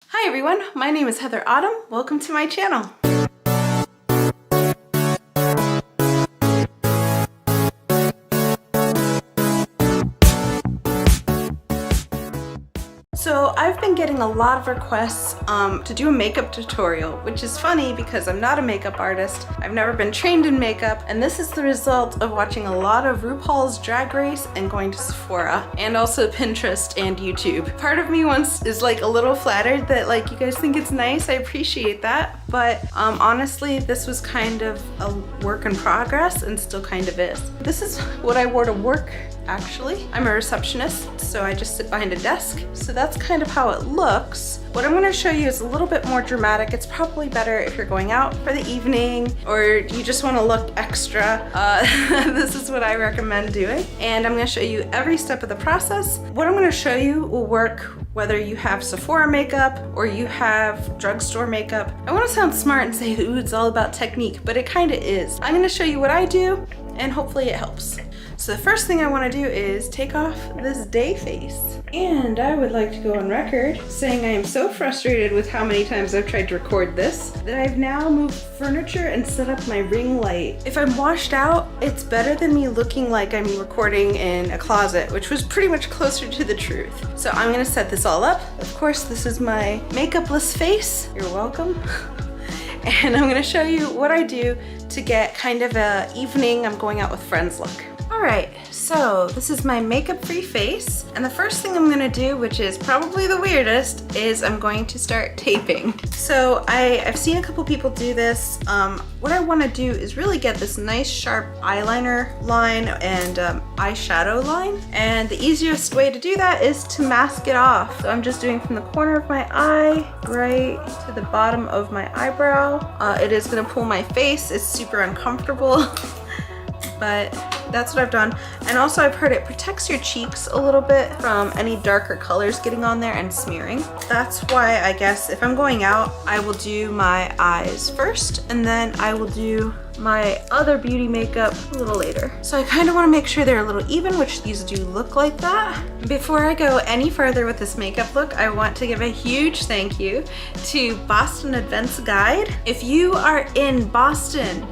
Hi everyone, my name is Heather Autumn. Welcome to my channel. So I've been getting a lot of requests to do a makeup tutorial, which is funny because I'm not a makeup artist. I've never been trained in makeup, and this is the result of watching a lot of RuPaul's Drag Race and going to Sephora, and also Pinterest and YouTube. Part of me is like a little flattered that like you guys think it's nice. I appreciate that, but honestly, this was kind of a work in progress and still kind of is. This is what I wore to work. Actually, I'm a receptionist, so I just sit behind a desk. So that's kind of how it looks. What I'm gonna show you is a little bit more dramatic. It's probably better if you're going out for the evening or you just wanna look extra. This is what I recommend doing. And I'm gonna show you every step of the process. What I'm gonna show you will work whether you have Sephora makeup or you have drugstore makeup. I wanna sound smart and say, ooh, it's all about technique, but it kinda is. I'm gonna show you what I do and hopefully it helps. So the first thing I want to do is take off this day face. And I would like to go on record saying I am so frustrated with how many times I've tried to record this that I've now moved furniture and set up my ring light. If I'm washed out, it's better than me looking like I'm recording in a closet, which was pretty much closer to the truth. So I'm gonna set this all up. Of course, this is my makeupless face. You're welcome. And I'm gonna show you what I do to get kind of a evening I'm going out with friends look. All right, so this is my makeup-free face. And the first thing I'm gonna do, which is probably the weirdest, is I'm going to start taping. So I've seen a couple people do this. What I wanna do is really get this nice sharp eyeliner line and eyeshadow line. And the easiest way to do that is to mask it off. So I'm just doing from the corner of my eye right to the bottom of my eyebrow. It is gonna pull my face. It's super uncomfortable, but that's what I've done. And also I've heard it protects your cheeks a little bit from any darker colors getting on there and smearing. That's why I guess if I'm going out, I will do my eyes first and then I will do my other beauty makeup a little later. So I kind of want to make sure they're a little even, which these do look like that. Before I go any further with this makeup look, I want to give a huge thank you to Boston Events Guide. If you are in Boston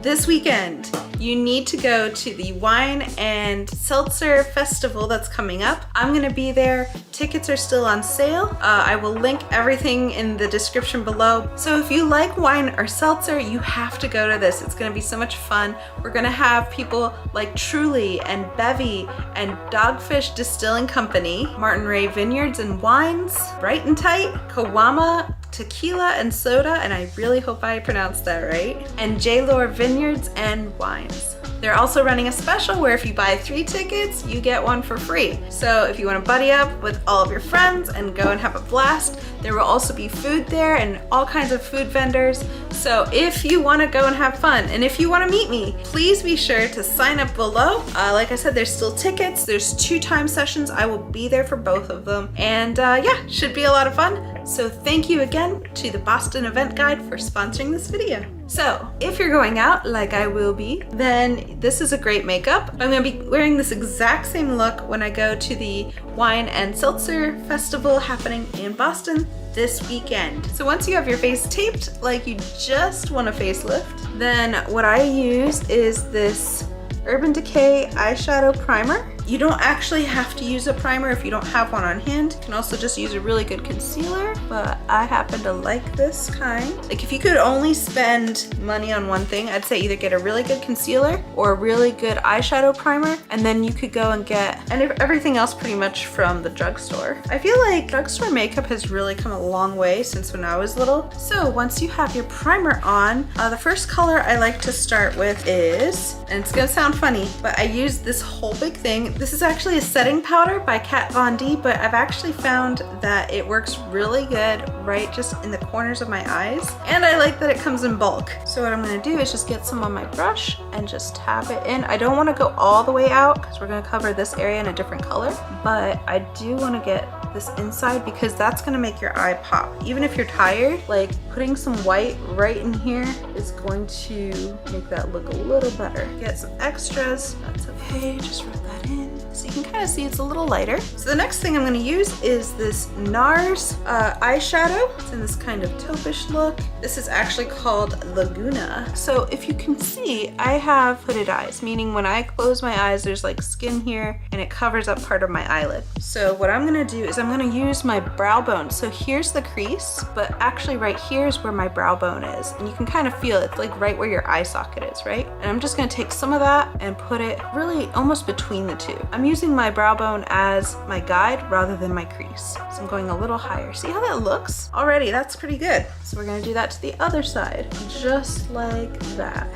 this weekend, you need to go to the Wine and Seltzer Festival that's coming up. I'm gonna be there. Tickets are still on sale. I will link everything in the description below. So if you like wine or seltzer, you have to go to this. It's gonna be so much fun. We're gonna have people like Truly and Bevy and Dogfish Distilling Company, Martin Ray Vineyards and Wines, Bright and Tight, Kawama Tequila and Soda, and I really hope I pronounced that right, and J-Lore Vineyards and Wines. They're also running a special where if you buy 3 tickets, you get 1 for free. So if you want to buddy up with all of your friends and go and have a blast, there will also be food there and all kinds of food vendors. So if you want to go and have fun, and if you want to meet me, please be sure to sign up below. Like I said, there's still tickets. There's 2 time sessions. I will be there for both of them. And yeah, should be a lot of fun. So thank you again to the Boston Event Guide for sponsoring this video. So if you're going out like I will be, then this is a great makeup. I'm gonna be wearing this exact same look when I go to the Wine and Seltzer Festival happening in Boston this weekend. So once you have your face taped, like you just want a facelift, then what I use is this Urban Decay eyeshadow primer. You don't actually have to use a primer if you don't have one on hand. You can also just use a really good concealer, but I happen to like this kind. Like if you could only spend money on one thing, I'd say either get a really good concealer or a really good eyeshadow primer, and then you could go and get everything else pretty much from the drugstore. I feel like drugstore makeup has really come a long way since when I was little. So once you have your primer on, the first color I like to start with is, and it's gonna sound funny, but I use this whole big thing. This is actually a setting powder by Kat Von D, but I've actually found that it works really good right just in the corners of my eyes. And I like that it comes in bulk. So what I'm gonna do is just get some on my brush and just tap it in. I don't wanna go all the way out because we're gonna cover this area in a different color, but I do wanna get this inside because that's gonna make your eye pop. Even if you're tired, like putting some white right in here is going to make that look a little better. Get some extras, that's okay, just rub that in. So you can kind of see it's a little lighter. So the next thing I'm going to use is this NARS eyeshadow. It's in this kind of taupe-ish look. This is actually called Laguna. So if you can see, I have hooded eyes, meaning when I close my eyes, there's like skin here and it covers up part of my eyelid. So what I'm going to do is I'm going to use my brow bone. So here's the crease, but actually right here is where my brow bone is. And you can kind of feel it, like right where your eye socket is, right? And I'm just going to take some of that and put it really almost between the two. I'm using my brow bone as my guide rather than my crease. So I'm going a little higher. See how that looks? Already, that's pretty good. So we're gonna do that to the other side, just like that.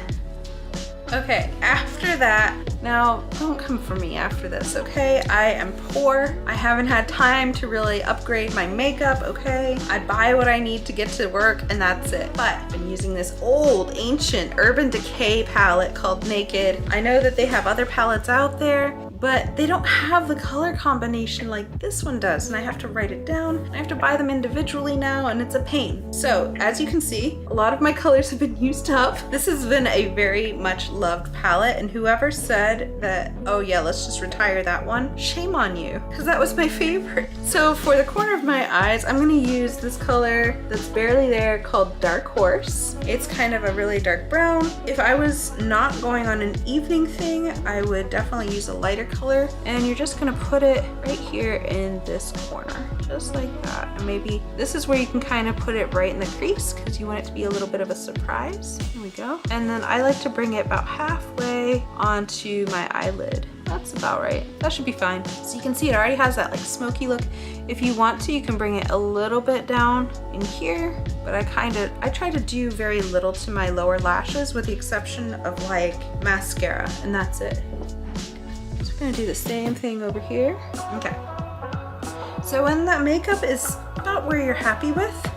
Okay, after that, now don't come for me after this, okay? I am poor. I haven't had time to really upgrade my makeup, okay? I buy what I need to get to work and that's it. But I've been using this old, ancient Urban Decay palette called Naked. I know that they have other palettes out there, but they don't have the color combination like this one does, and I have to write it down. I have to buy them individually now, and it's a pain. So as you can see, a lot of my colors have been used up. This has been a very much loved palette, and whoever said that, oh yeah, let's just retire that one, shame on you, because that was my favorite. So for the corner of my eyes, I'm gonna use this color that's barely there called Dark Horse. It's kind of a really dark brown. If I was not going on an evening thing, I would definitely use a lighter color, and you're just gonna put it right here in this corner, just like that. And maybe this is where you can kind of put it right in the crease because you want it to be a little bit of a surprise. Here we go. And then I like to bring it about halfway onto my eyelid. That's about right. That should be fine. So you can see it already has that like smoky look. If you want to, you can bring it a little bit down in here, but I try to do very little to my lower lashes with the exception of like mascara, and that's it. So we're gonna do the same thing over here. Okay. So when that makeup is about where you're happy with,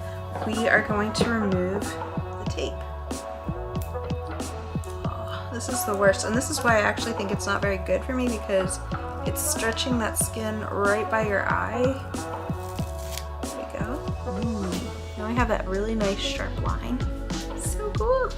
we are going to remove the tape. Oh, this is the worst, and this is why I actually think it's not very good for me, because it's stretching that skin right by your eye. There we go. Now we have that really nice sharp line. So cool.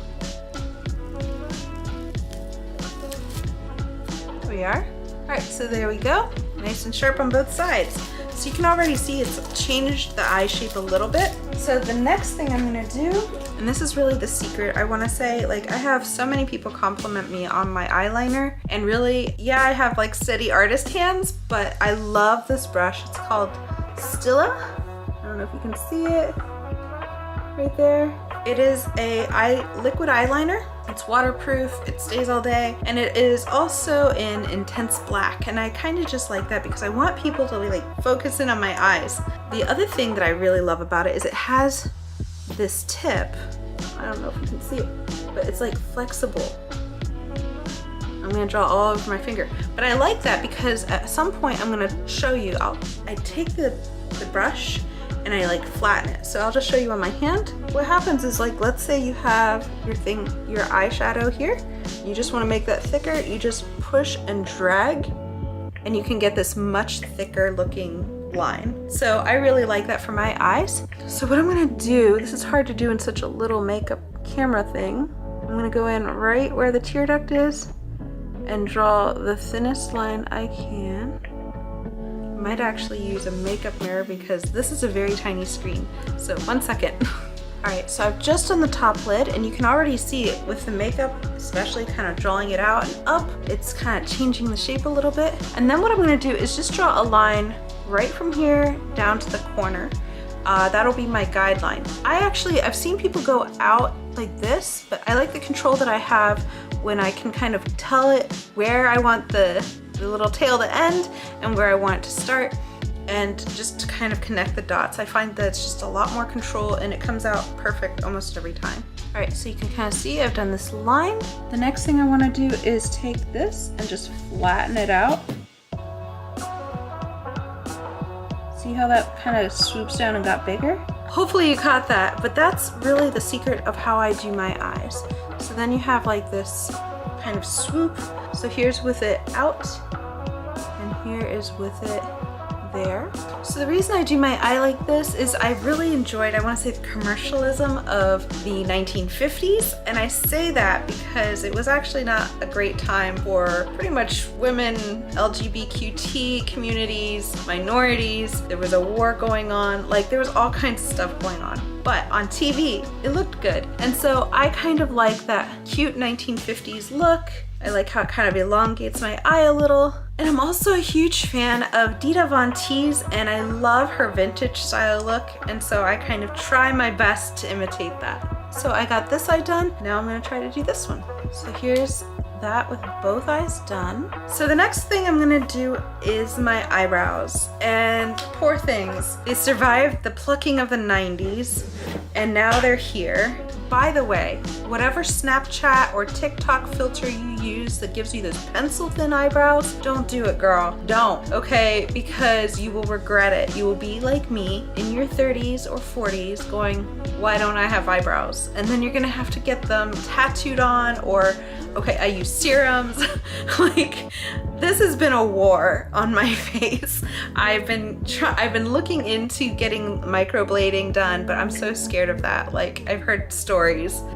There we are. All right, so there we go. Nice and sharp on both sides. So you can already see it's changed the eye shape a little bit. So the next thing I'm gonna do, and this is really the secret, I wanna say, like, I have so many people compliment me on my eyeliner, and really, yeah, I have like steady artist hands, but I love this brush. It's called Stila. I don't know if you can see it right there. It is a liquid eyeliner. It's waterproof, it stays all day, and it is also in intense black, and I kind of just like that because I want people to like focus in on my eyes. The other thing that I really love about it is it has this tip. I don't know if you can see it, but it's like flexible. I'm gonna draw all over my finger, but I like that because at some point I'm gonna show you, I take the brush and I like flatten it. So I'll just show you on my hand. What happens is, like, let's say you have your eyeshadow here. You just wanna make that thicker. You just push and drag, and you can get this much thicker looking line. So I really like that for my eyes. So what I'm gonna do, this is hard to do in such a little makeup camera thing. I'm gonna go in right where the tear duct is and draw the thinnest line I can. Might actually use a makeup mirror because this is a very tiny screen. So 1 second. All right, so I've just done the top lid, and you can already see it with the makeup, especially kind of drawing it out and up. It's kind of changing the shape a little bit. And then what I'm gonna do is just draw a line right from here down to the corner. That'll be my guideline. I've seen people go out like this, but I like the control that I have when I can kind of tell it where I want the little tail to end and where I want it to start, and just to kind of connect the dots. I find that it's just a lot more control, and it comes out perfect almost every time. All right, so you can kind of see I've done this line. The next thing I want to do is take this and just flatten it out. See how that kind of swoops down and got bigger? Hopefully you caught that, but that's really the secret of how I do my eyes. So then you have like this kind of swoop. So here's with it out, and here is with it there. So the reason I do my eye like this is I really enjoyed, I want to say, the commercialism of the 1950s. And I say that because it was actually not a great time for pretty much women, LGBTQ communities, minorities. There was a war going on. Like, there was all kinds of stuff going on. But on TV, it looked good. And so I kind of like that cute 1950s look. I like how it kind of elongates my eye a little. And I'm also a huge fan of Dita Von Teese, and I love her vintage style look. And so I kind of try my best to imitate that. So I got this eye done. Now I'm gonna try to do this one. So here's that with both eyes done. So the next thing I'm gonna do is my eyebrows. And poor things, they survived the plucking of the 90s, and now they're here. By the way, whatever Snapchat or TikTok filter you use that gives you those pencil thin eyebrows, don't do it, girl. Don't, okay? Because you will regret it. You will be like me in your 30s or 40s going, why don't I have eyebrows? And then you're gonna have to get them tattooed on, or, okay, I use serums. Like, this has been a war on my face. I've been looking into getting microblading done, but I'm so scared of that. Like, I've heard stories.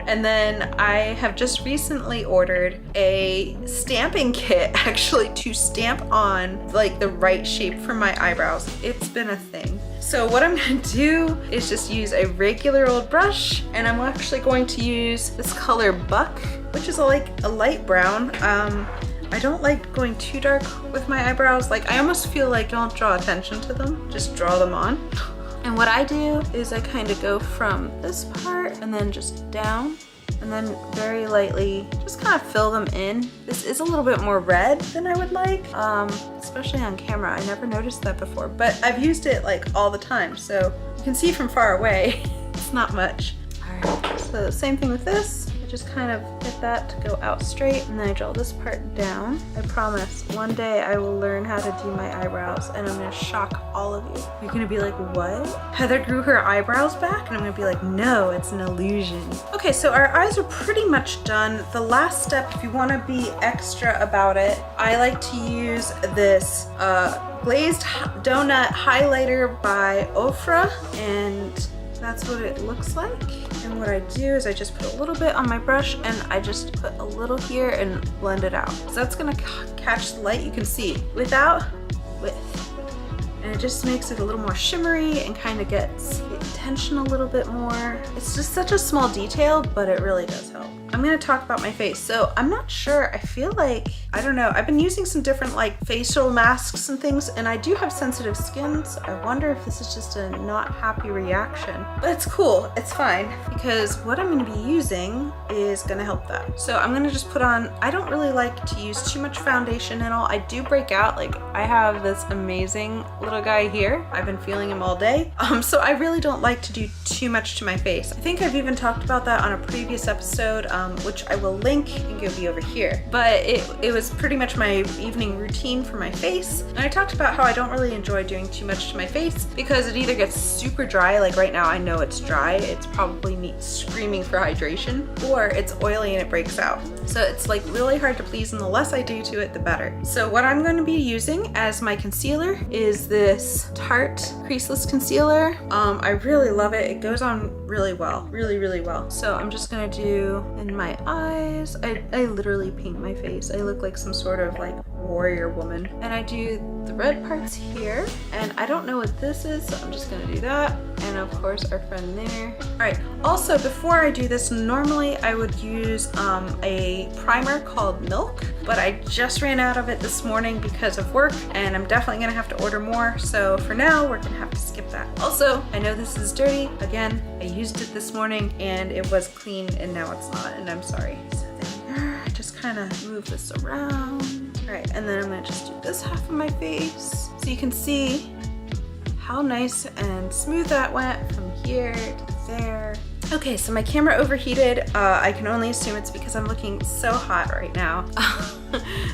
And then I have just recently ordered a stamping kit, actually, to stamp on like the right shape for my eyebrows. It's been a thing. So what I'm gonna do is just use a regular old brush, and I'm actually going to use this color Buck, which is like a light brown. I don't like going too dark with my eyebrows. Like, I almost feel like don't draw attention to them, just draw them on. And what I do is I kind of go from this part and then just down, and then very lightly just kind of fill them in. This is a little bit more red than I would like, especially on camera. I never noticed that before, but I've used it like all the time, so you can see from far away. It's not much. All right, so same thing with this. Just kind of get that to go out straight, and then I draw this part down. I promise one day I will learn how to do my eyebrows, and I'm gonna shock all of you. You're gonna be like, what? Heather grew her eyebrows back? And I'm gonna be like, no, it's an illusion. Okay, so our eyes are pretty much done. The last step, if you wanna be extra about it, I like to use this glazed donut highlighter by Ofra, and that's what it looks like. And what I do is I just put a little bit on my brush, and I just put a little here and blend it out. So that's gonna catch the light. You can see without, with. And it just makes it a little more shimmery and kind of gets the attention a little bit more. It's just such a small detail, but it really does help. I'm gonna talk about my face. So I'm not sure, I feel like, I don't know, I've been using some different like facial masks and things, and I do have sensitive skin, so I wonder if this is just a not happy reaction. But it's cool, it's fine, because what I'm gonna be using is gonna help that. So I'm gonna just put on, I don't really like to use too much foundation and all. I do break out, like I have this amazing little guy here. I've been feeling him all day. So I really don't like to do too much to my face. I think I've even talked about that on a previous episode, which I will link and give you over here. But it was pretty much my evening routine for my face. And I talked about how I don't really enjoy doing too much to my face because it either gets super dry, like right now I know it's dry, it's probably me screaming for hydration, or it's oily and it breaks out. So it's like really hard to please, and the less I do to it, the better. So what I'm going to be using as my concealer is this Tarte Creaseless Concealer. I really love it. It goes on really well, really well. So I'm just gonna do in my eyes. I literally paint my face. I look like some sort of like warrior woman. And I do the red parts here, and I don't know what this is, so I'm just gonna do that. And of course our friend there. All right, also before I do this, normally I would use a primer called Milk, but I just ran out of it this morning because of work, and I'm definitely gonna have to order more. So for now, we're gonna have to skip that. Also, I know this is dirty. Again, I used it this morning and it was clean, and now it's not, and I'm sorry. So there we are. I just kind of move this around. All right, and then I'm gonna just do this half of my face so you can see how nice and smooth that went from here to there. Okay, so my camera overheated. I can only assume it's because I'm looking so hot right now.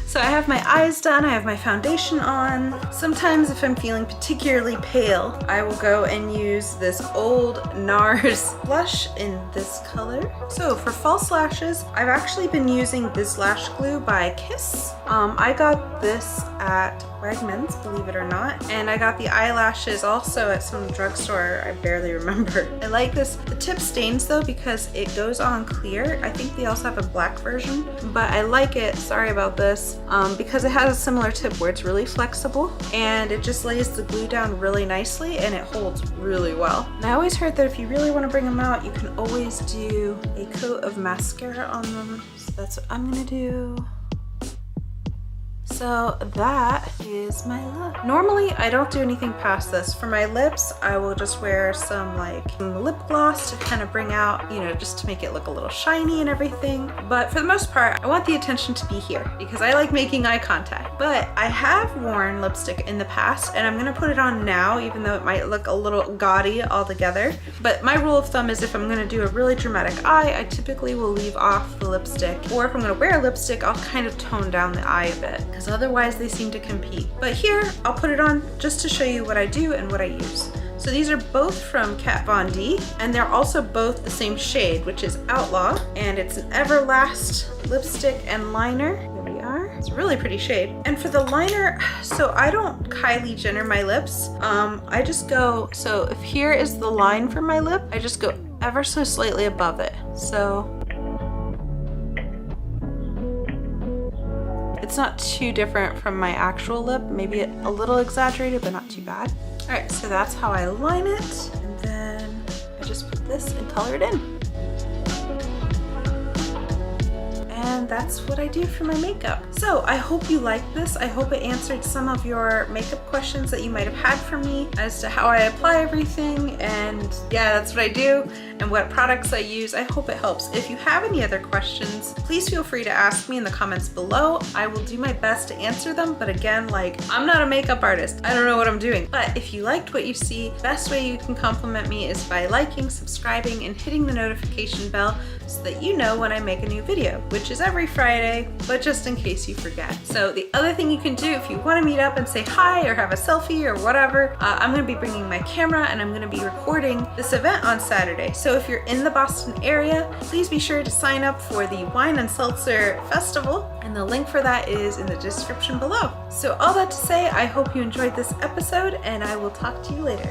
So I have my eyes done, I have my foundation on. Sometimes if I'm feeling particularly pale, I will go and use this old NARS blush in this color. So for false lashes, I've actually been using this lash glue by Kiss. I got this at Wegmans, believe it or not. And I got the eyelashes also at some drugstore, I barely remember. I like this. The tip stains though because it goes on clear. I think they also have a black version, but I like it, sorry about this, because it has a similar tip where it's really flexible and it just lays the glue down really nicely and it holds really well. And I always heard that if you really want to bring them out, you can always do a coat of mascara on them. So that's what I'm gonna do. So that is my look. Normally I don't do anything past this. For my lips, I will just wear some lip gloss to kind of bring out, you know, just to make it look a little shiny and everything. But for the most part, I want the attention to be here because I like making eye contact. But I have worn lipstick in the past and I'm gonna put it on now, even though it might look a little gaudy altogether. But my rule of thumb is if I'm gonna do a really dramatic eye, I typically will leave off the lipstick. Or if I'm gonna wear lipstick, I'll kind of tone down the eye a bit, because otherwise they seem to compete. But here, I'll put it on just to show you what I do and what I use. So these are both from Kat Von D, and they're also both the same shade, which is Outlaw, and it's an Everlast lipstick and liner. Here we are. It's a really pretty shade. And for the liner, so I don't Kylie Jenner my lips. I just go, so if here is the line for my lip, I just go ever so slightly above it. So it's not too different from my actual lip, maybe a little exaggerated, but not too bad. All right, so that's how I line it. And then I just put this and color it in. And that's what I do for my makeup. So I hope you liked this. I hope it answered some of your makeup questions that you might have had for me as to how I apply everything. And yeah, that's what I do and what products I use. I hope it helps. If you have any other questions, please feel free to ask me in the comments below. I will do my best to answer them. But again, I'm not a makeup artist. I don't know what I'm doing. But if you liked what you see, the best way you can compliment me is by liking, subscribing, and hitting the notification bell so that you know when I make a new video, which is every Friday, but just in case you forget. So the other thing you can do if you want to meet up and say hi or have a selfie or whatever, I'm going to be bringing my camera and I'm going to be recording this event on Saturday. So if you're in the Boston area, please be sure to sign up for the Wine and Seltzer Festival, and the link for that is in the description below. So all that to say, I hope you enjoyed this episode and I will talk to you later.